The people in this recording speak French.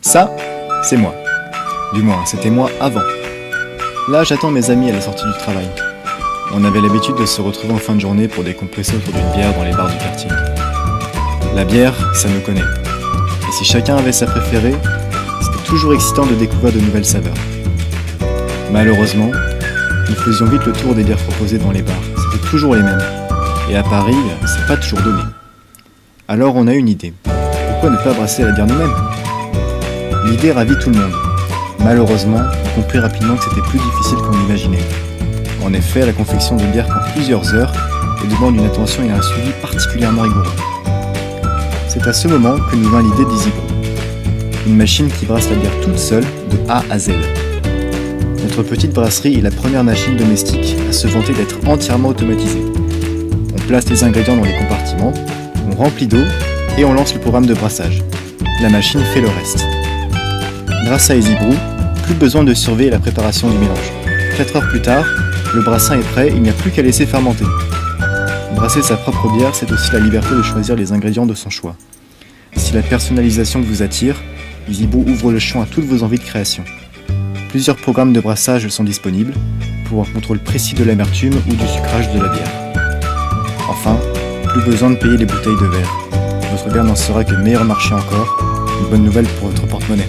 Ça, c'est moi. Du moins, c'était moi avant. Là, j'attends mes amis à la sortie du travail. On avait l'habitude de se retrouver en fin de journée pour décompresser autour d'une bière dans les bars du quartier. La bière, ça nous connaît. Et si chacun avait sa préférée, c'était toujours excitant de découvrir de nouvelles saveurs. Malheureusement, nous faisions vite le tour des bières proposées dans les bars. C'était toujours les mêmes. Et à Paris, c'est pas toujours donné. Alors on a une idée. Pourquoi ne pas brasser la bière nous-mêmes ? L'idée ravit tout le monde. Malheureusement, on comprit rapidement que c'était plus difficile qu'on l'imaginait. En effet, la confection de bière prend plusieurs heures et demande une attention et un suivi particulièrement rigoureux. C'est à ce moment que nous vint l'idée d'Easy Brew. Une machine qui brasse la bière toute seule, de A à Z. Notre petite brasserie est la première machine domestique à se vanter d'être entièrement automatisée. On place les ingrédients dans les compartiments, on remplit d'eau et on lance le programme de brassage. La machine fait le reste. Grâce à Easy Brew, plus besoin de surveiller la préparation du mélange. 4 heures plus tard, le brassin est prêt, il n'y a plus qu'à laisser fermenter. Brasser sa propre bière, c'est aussi la liberté de choisir les ingrédients de son choix. Si la personnalisation vous attire, Easy Brew ouvre le champ à toutes vos envies de création. Plusieurs programmes de brassage sont disponibles pour un contrôle précis de l'amertume ou du sucrage de la bière. Enfin, plus besoin de payer les bouteilles de verre. Votre bière n'en sera que meilleur marché encore, une bonne nouvelle pour votre porte-monnaie.